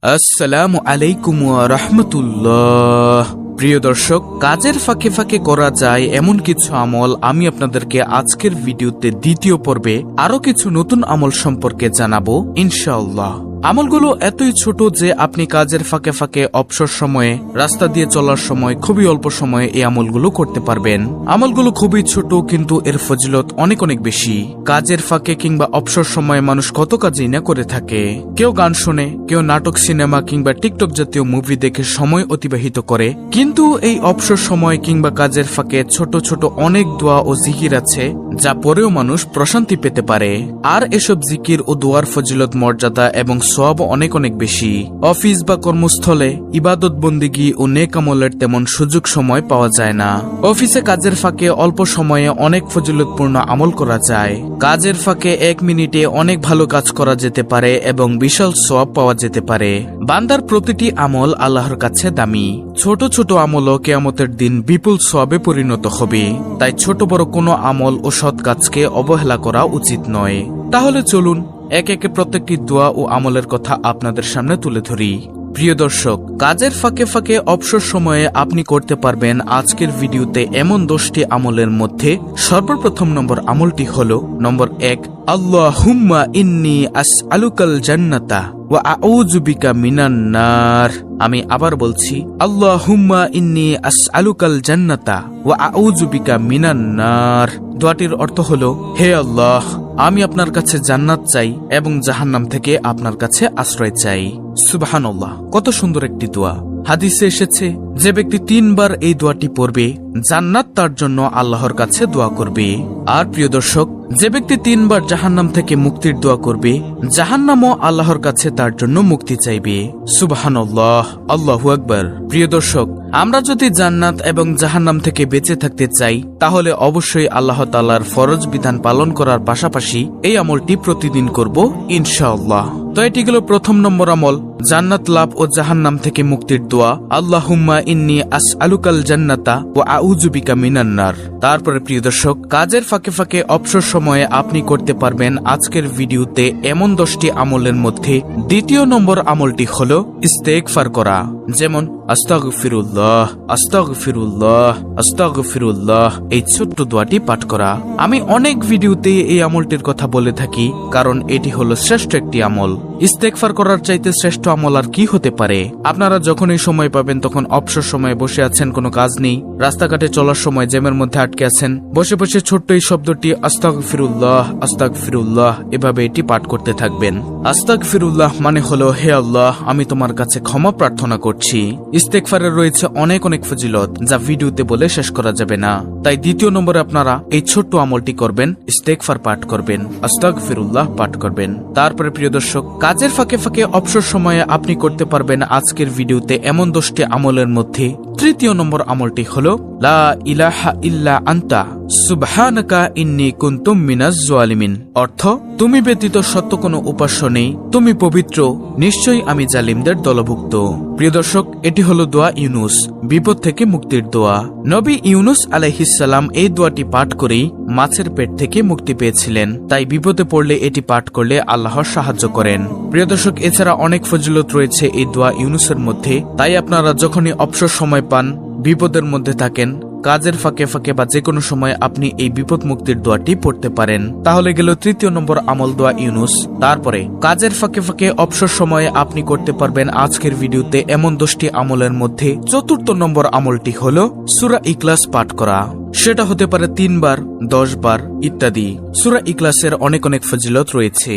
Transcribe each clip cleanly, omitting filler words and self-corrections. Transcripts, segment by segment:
আসসালামু আলাইকুম ওয়া রাহমাতুল্লাহ। প্রিয় দর্শক, কাজের ফাঁকে ফাঁকে করা যায় এমন কিছু আমল আমি আপনাদেরকে আজকের ভিডিওতে দ্বিতীয় পর্বে আরো কিছু নতুন আমল সম্পর্কে জানাবো ইনশাআল্লাহ। আমলগুলো এতই ছোট যে আপনি কাজের ফাঁকে ফাঁকে অবসর সময়ে রাস্তা দিয়ে চলার সময় খুবই অল্প সময়ে এই আমলগুলো করতে পারবেন। আমলগুলো খুবই ছোট কিন্তু এর ফজিলত অনেক অনেক বেশি। কাজের ফাঁকে কিংবা অবসর সময়ে মানুষ কত কাজই না করে থাকে। কেউ গান শোনে, কেউ নাটক, সিনেমা কিংবা টিকটক জাতীয় মুভি দেখে সময় অতিবাহিত করে। কিন্তু এই অবসর সময় কিংবা কাজের ফাঁকে ছোট ছোট অনেক দোয়া ও জিকির আছে যা পরেও মানুষ প্রশান্তি পেতে পারে। আর এসব জিকির ও দোয়ার ফজিলত, মর্যাদা এবং সওয়াব অনেক অনেক বেশি। অফিস বা কর্মস্থলে ইবাদত বন্দিগি ও নেক আমলের তেমন সুযোগ সময় পাওয়া যায় না। অফিসে কাজের ফাঁকে অল্প সময়ে অনেক ফজিলতপূর্ণ আমল করা যায়। কাজের ফাঁকে 1 মিনিটে অনেক ভালো কাজ করা যেতে পারে এবং বিশাল সওয়াব পাওয়া যেতে পারে। বান্দার প্রতিটি আমল আল্লাহর কাছে দামি। ছোট ছোট আমলও কিয়ামতের দিন বিপুল সওয়াবে পরিণত হবে। তাই ছোট বড় কোনো আমল ও সৎ কাজকে অবহেলা করা উচিত নয়। তাহলে চলুন একে একে প্রত্যেকটি দোয়া ও আমলের কথা আপনাদের সামনে তুলে ধরি। প্রিয় দর্শক, কাজের ফাঁকে ফাঁকে অবসর সময়ে আপনি করতে পারবেন আজকের ভিডিওতে এমন 10টি আমলের মধ্যে সর্বপ্রথম নম্বর আমলটি হলো নম্বর 1, আল্লাহুম্মা ইন্নী আসআলুকাল জান্নাতা ওয়া আউযু বিকা মিনান নার। আমি আবার বলছি, আল্লাহুম্মা ইন্নী আসআলুকাল জান্নাতা ওয়া আউযু বিকা মিনান নার। দোয়াটির অর্থ হলো, হে আল্লাহ, আমি আপনার কাছে জান্নাত চাই এবং জাহান্নাম থেকে আপনার কাছে আশ্রয় চাই। সুবহানাল্লাহ, কত সুন্দর একটি দোয়া। হাদিসে এসেছে, যে ব্যক্তি 3 বার এই দোয়াটি পড়বে জান্নাত তার জন্য আল্লাহর কাছে দোয়া করবে। আর প্রিয় দর্শক, যে ব্যক্তি 3 বার জাহান্নাম থেকে মুক্তির দোয়া করবে জাহান্নামও আল্লাহর কাছে তার জন্য মুক্তি চাইবে। সুবহানাল্লাহ, আল্লাহু আকবার। প্রিয় দর্শক, আমরা যদি জান্নাত এবং জাহান্নাম থেকে বেঁচে থাকতে চাই তাহলে অবশ্যই আল্লাহ তাআলার ফরজ বিধান পালন করার পাশাপাশি এই আমলটি প্রতিদিন করব ইনশাআল্লাহ। তো এটি গেল প্রথম নম্বর আমল, জান্নাত লাভ ও জাহান্নাম থেকে মুক্তির দোয়া, আল্লাহুম্মা ইন্নী আসআলুকাল জান্নাতা ওয়া আউযু বিকা মিনান নার। তারপরে প্রিয় দর্শক, কাজের ফাঁকে ফাঁকে অবসর সময়ে আপনি করতে পারবেন আজকের ভিডিওতে এমন 10টি আমলের মধ্যে দ্বিতীয় নম্বর আমলটি হলো ইস্তেগফার করা। যেমন আস্তাগফিরুল্লাহ, আস্তাগফিরুল্লাহ, আস্তাগফিরুল্লাহ, এই ছোট্ট দোয়াটি পাঠ করা। আমি অনেক ভিডিওতে এই আমলটির কথা বলে থাকি কারণ এটি হলো শ্রেষ্ঠ একটি আমল। ইস্তেগফার করার চাইতে শ্রেষ্ঠ আমল আর কি হতে পারে? আপনারা যখনই সময় পাবেন তখন অবসর সময়ে বসে আছেন, কোনো কাজ নেই, রাস্তাঘাটে চলার সময় জ্যামের মধ্যে আটকে আছেন, বসে বসে ছোট্ট এই শব্দটি আস্তাগফিরুল্লাহ, আস্তাগফিরুল্লাহ এভাবে এটি পাঠ করতে থাকবেন। আস্তাগফিরুল্লাহ মানে হলো, হে আল্লাহ, আমি তোমার কাছে ক্ষমা প্রার্থনা করছি। ইস্তেগফারের রয়েছে অনেক অনেক ফজিলত যা ভিডিওতে বলে শেষ করা যাবে না। তাই দ্বিতীয় নম্বরে আপনারা এই ছোট্ট আমলটি করবেন, ইস্তেগফার পাঠ করবেন, আস্তাগফিরুল্লাহ পাঠ করবেন। তারপরে প্রিয় দর্শক, কাজের ফাঁকে ফাঁকে অবসর সময়ে আপনি করতে পারবেন আজকের ভিডিওতে এমন 10টি আমলের মধ্যে তৃতীয় নম্বর আমলটি হলো লা ইলাহা ইল্লা আনতা সুবহানাকা ইন্নী কুনতু মিনাজ জালিমিন। অর্থ, তুমি ব্যতীত সত্য কোনো উপাস্য নেই, তুমি পবিত্র, নিশ্চয়ই আমি জালিমদের দলভুক্ত। প্রিয় দর্শক, এটি হলো দোয়া ইউনুস, বিপদ থেকে মুক্তির দোয়া। নবী ইউনুস আলাইহিস সালাম এই দোয়াটি পাঠ করেই মাছের পেট থেকে মুক্তি পেয়েছিলেন। তাই বিপদে পড়লে এটি পাঠ করলে আল্লাহর সাহায্য করেন। প্রিয় দর্শক, এছাড়া অনেক ফজিলত রয়েছে এই দোয়া ইউনুসের মধ্যে। তাই আপনারা যখনই অবসর সময় পান, বিপদের মধ্যে থাকেন, কাজের ফাঁকে ফাঁকে বা যে কোনো সময় আপনি এই বিপদ মুক্তির দোয়াটি পড়তে পারেন। তাহলে গেল তৃতীয় নম্বর আমল, দোয়া ইউনুস। তারপরে কাজের ফাঁকে ফাঁকে অবসর সময়ে আপনি করতে পারবেন আজকের ভিডিওতে এমন 10টি আমলের মধ্যে চতুর্থ নম্বর আমলটি হলো সূরা ইখলাস পাঠ করা। সেটা হতে পারে 3 বার, 10 বার ইত্যাদি। সূরা ইখলাসের অনেক অনেক ফজিলত রয়েছে।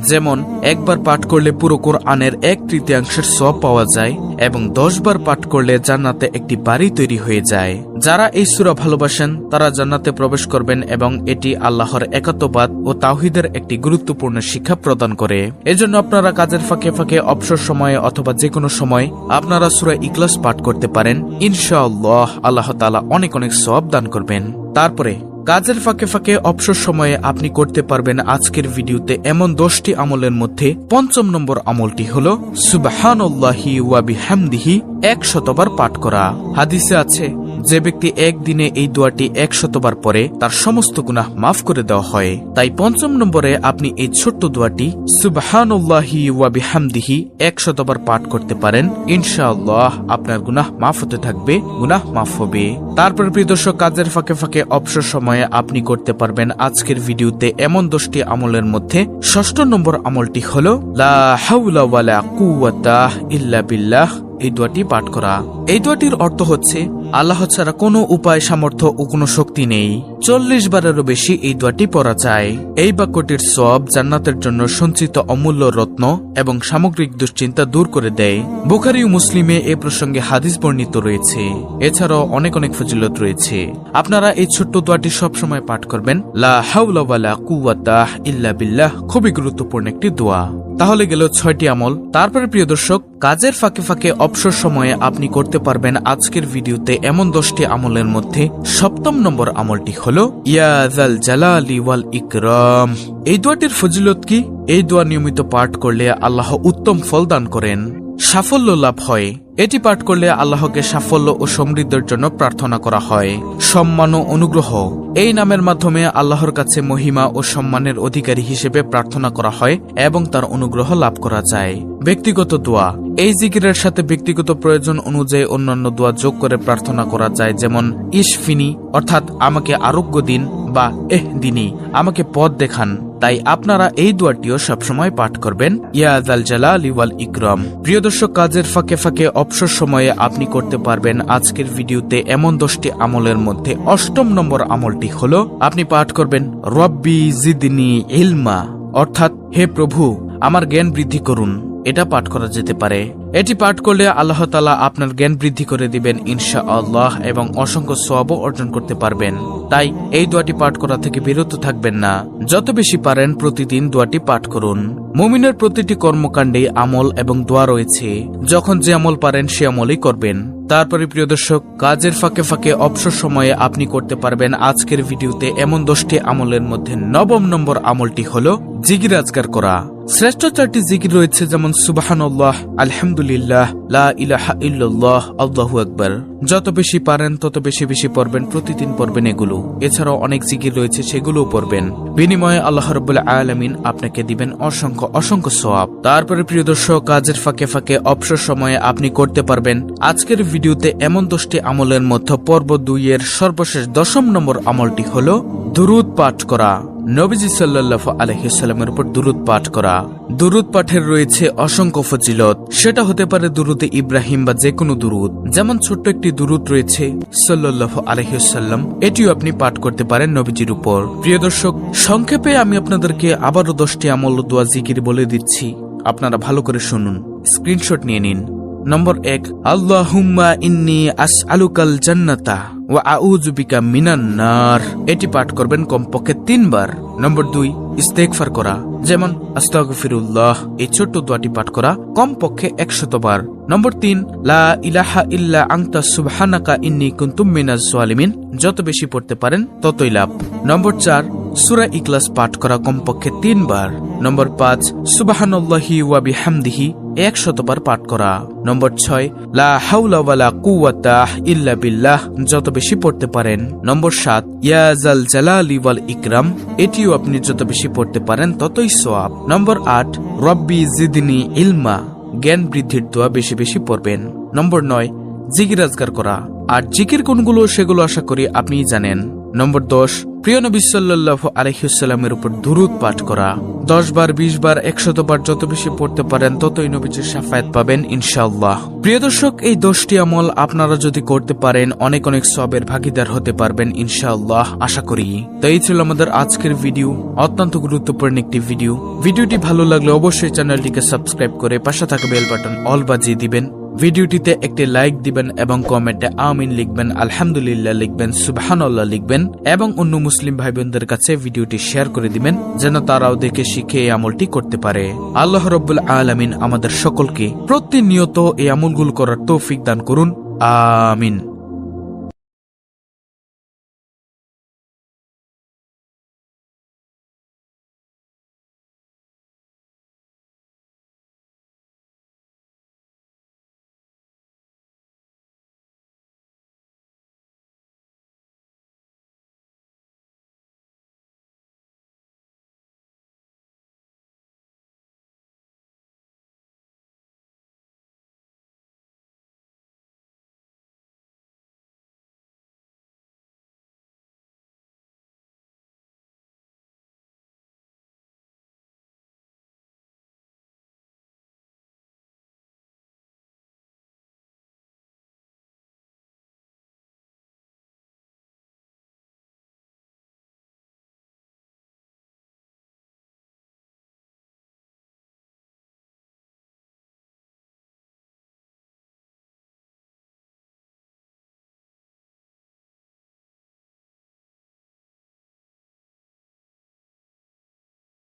যেমন, 1 বার পাঠ করলে পুরো কোরআনের 1/3 সওয়াব পাওয়া যায় এবং 10 বার পাঠ করলে জান্নাতে একটি বাড়ি তৈরি হয়ে যায়। যারা এই সূরা ভালোবাসেন তারা জান্নাতে প্রবেশ করবেন এবং এটি আল্লাহর একাত্মবাদ ও তাওহীদের একটি গুরুত্বপূর্ণ শিক্ষা প্রদান করে। এজন্য আপনারা কাজের ফাঁকে ফাঁকে অবসর সময়ে অথবা যে কোনো সময় আপনারা সূরা ইখলাস পাঠ করতে পারেন। ইনশাআল্লাহ আল্লাহ তাআলা অনেক অনেক সওয়াব দান করবেন। তারপরে কাজের ফাঁকে ফাঁকে অবসর সময়ে আপনি করতে পারবেন আজকের ভিডিওতে এমন 10টি আমলের মধ্যে পঞ্চম নম্বর আমলটি হলো সুবহানাল্লাহি ওয়া বিহামদিহি 100 বার পাঠ করা। হাদিসে আছে, যে ব্যক্তি একদিনে এই দোয়াটি 100 বার পরে তার সমস্ত গুনাহ মাফ করে দেওয়া হয়। তাই 5 নম্বরে আপনি এই ছোট্ট দোয়াটি সুবহানাল্লাহি ওয়া বিহামদিহি 100 বার পাঠ করতে পারেন। ইনশাআল্লাহ আপনার গুনাহ মাফ হতে থাকবে, গুনাহ মাফ হবে। তারপর প্রিয় দর্শক, কাজের ফাঁকে ফাঁকে অবসর সময়ে আপনি করতে পারবেন আজকের ভিডিওতে এমন 10টি আমলের মধ্যে 6 নম্বর আমলটি হলো লা হাওলা ওয়ালা কুওয়াতা ইল্লা বিল্লাহ। এই দোয়াটি পাঠ করা। এই দোয়াটির অর্থ হচ্ছে আল্লাহ ছাড়া কোনো উপায়, সামর্থ্য ও কোনো শক্তি নেই। 40 বারেরও বেশি এই দোয়াটি পড়া যায়। এই বাক্যটির সওয়াব জান্নাতের জন্য সঞ্চিত অমূল্য রত্ন এবং সামগ্রিক দুশ্চিন্তা দূর করে দেয়। বুখারী ও মুসলিমে এ প্রসঙ্গে হাদিস বর্ণিত রয়েছে। এছাড়াও অনেক অনেক ফজিলত রয়েছে। আপনারা এই ছোট্ট দোয়াটি সবসময় পাঠ করবেন। লা হাওলা ওয়ালা কুওয়াতা ইল্লা বিল্লাহ খুবই গুরুত্বপূর্ণ একটি দোয়া। তাহলে গেল 6টি আমল। তারপরে প্রিয় দর্শক, কাজের ফাঁকে ফাঁকে অবসর সময়ে আপনি করতে পারবেন আজকের ভিডিওতে এমন 10টি আমলের মধ্যে 7 নম্বর আমলটি হলো ইয়া যাল জালালি ওয়াল ইকরাম। এই দোয়াটির ফজিলত কি? এই দোয়া নিয়মিত পাঠ করলে আল্লাহ উত্তম ফল দান করেন, সাফল্য লাভ হয়। এটি পাঠ করলে আল্লাহকে সাফল্য ও সমৃদ্ধির জন্য প্রার্থনা করা হয়। সম্মান ও অনুগ্রহ, এই নামের মাধ্যমে আল্লাহর কাছে মহিমা ও সম্মানের অধিকারী হিসেবে প্রার্থনা করা হয় এবং তার অনুগ্রহ লাভ করা যায়। ব্যক্তিগত দোয়া, এই জিকিরের সাথে ব্যক্তিগত প্রয়োজন অনুযায়ী অন্যান্য দোয়া যোগ করে প্রার্থনা করা যায়, যেমন ইশফিনি অর্থাৎ আমাকে আরোগ্য দিন বা এহদিনি আমাকে পথ দেখান। তাই আপনারা এই দোয়াটিও সবসময় পাঠ করবেন, ইয়া যাল জালালি ওয়াল ইকরাম। প্রিয় দর্শক, কাজের ফাঁকে ফাঁকে অবসর সময়ে আপনি করতে পারবেন আজকের ভিডিওতে এমন 10টি আমলের মধ্যে 8 নম্বর আমলটি হলো আপনি পাঠ করবেন রব্বি জিদনি ইলমা, অর্থাৎ হে প্রভু আমার জ্ঞান বৃদ্ধি করুন। এটা পাঠ করা যেতে পারে। এটি পাঠ করলে আল্লাহ তাআলা আপনার জ্ঞান বৃদ্ধি করে দিবেন ইনশাআল্লাহ এবং অসংখ্য সওয়াবও অর্জন করতে পারবেন। তাই এই দোয়াটি পাঠ করা থেকে বিরত থাকবেন না। যত বেশি পারেন প্রতিদিন দোয়াটি পাঠ করুন। মুমিনের প্রতিটি কর্মকাণ্ডে আমল এবং দোয়া রয়েছে। যখন যে আমল পারেন সে আমলই করবেন। তারপরে প্রিয় দর্শক, কাজের ফাঁকে ফাঁকে অবসর সময়ে আপনি করতে পারবেন আজকের ভিডিওতে এমন 10টি আমলের মধ্যে 9 নম্বর আমলটি হলো জিকির আজকার করা। শ্রেষ্ঠ 4টি জিকির রয়েছে, যেমন সুবহানাল্লাহ, আলহামদুলিল্লাহ, লা ইলাহা ইল্লাল্লাহ, আল্লাহু আকবার। যত বেশি পারেন তত বেশি বেশি পড়বেন, প্রতিদিন পড়বেন এগুলো। এছাড়াও অনেক জিকির রয়েছে, সেগুলোও পড়বেন। বিনিময়ে আল্লাহ রাব্বুল আলামিন আপনাকে দিবেন অসংখ্য অসংখ্য সওয়াব। তারপরে প্রিয় দর্শক, কাজের ফাঁকে ফাঁকে অবসর সময়ে আপনি করতে পারবেন আজকের ভিডিওতে এমন 10টি আমলের মধ্যে পর্ব 2 এর সর্বশেষ 10 নম্বর আমলটি হলো দুরূদ পাঠ করা। নবীজি সাল্লাল্লাহু আলাইহি ওয়াসাল্লামের উপর দুরূদ পাঠ করা। দুরূদ পাঠের রয়েছে অসংখ্য ফজিলত। সেটা হতে পারে দুরূদে ইব্রাহিম বা যে কোনো দুরূদ। যেমন ছোট্ট একটি দুরূদ রয়েছে সাল্লাল্লাহু আলাইহি ওয়াসাল্লাম, এটিও আপনি পাঠ করতে পারেন নবীজির উপর। প্রিয় দর্শক, সংক্ষেপে আমি আপনাদেরকে আবারও 10টি আমল ও দোয়া জিকির বলে দিচ্ছি, আপনারা ভালো করে শুনুন, স্ক্রিনশট নিয়ে নিন। নম্বর 1, আল্লাহুম্মা ইন্নী আসআলুকাল জান্নাতা ওয়া আউযু বিকা মিনান নার। এটি পাঠ করবেন কমপক্ষে 3 বার। নম্বর 2, ইস্তেগফার করা, যেমন আস্তাগফিরুল্লাহ। এই ছোট্ট দোয়াটি পাঠ করা কমপক্ষে 100 বার। নম্বর 3, লা ইলাহা ইল্লা আনতা সুবহানাকা ইন্নী কুনতু মিনাজ জালিমিন। যত বেশি পড়তে পারেন ততই লাভ। নম্বর 4, সূরা ইখলাস পাঠ করা কমপক্ষে 3 বার। নম্বর 5, সুবহানাল্লাহি ওয়া বিহামদিহি 100 বার পাঠ করা। নম্বর 6, লা হাওলা ওয়ালা কুওয়াতা ইল্লা বিল্লাহ। যত বেশি পড়তে পারেন। নম্বর 7, ইয়া যাল জালালি ওয়াল ইকরাম। এটিও আপনি যত বেশি পড়তে পারেন ততই সওয়াব। নম্বর 8, রব্বি জিদনি ইলমা। জ্ঞান বৃদ্ধির দোয়া বেশি বেশি পড়বেন। নম্বর 9, জিকির আজকার করা। আর জিকির কোনগুলো সেগুলো আশা করি আপনি জানেন। নম্বর 10, প্রিয় নবী সাল্লাল্লাহু আলাইহি ওয়াসাল্লামের উপর দুরূদ পাঠ করা। 10 বার, 20 বার, 100 বার যত বেশি পড়তে পারেন ততই নবীজির শাফায়াত পাবেন ইনশাআল্লাহ। প্রিয় দর্শক, এই 10টি আমল আপনারা যদি করতে পারেন অনেক অনেক সওয়াবের ভাগীদার হতে পারবেন ইনশাআল্লাহ, আশা করি। তো এই ছিল আমাদের আজকের ভিডিও, অত্যন্ত গুরুত্বপূর্ণ একটি ভিডিও। ভিডিওটি ভালো লাগলে অবশ্যই চ্যানেলটিকে সাবস্ক্রাইব করে পাশে থাকা বেল বাটন অল বাজিয়ে দিবেন। ভিডিওটিতে একটি লাইক দিবেন এবং কমেন্টে আমিন লিখবেন, আলহামদুলিল্লাহ লিখবেন, সুবহানাল্লাহ লিখবেন এবং অন্য মুসলিম ভাই বোনদের কাছে ভিডিওটি শেয়ার করে দিবেন যেন তারাও দেখে শিখে এই আমলটি করতে পারে। আল্লাহ রাব্বুল আলামিন আমাদের সকলকে প্রতিনিয়ত এই আমলগুলো করার তৌফিক দান করুন, আমিন।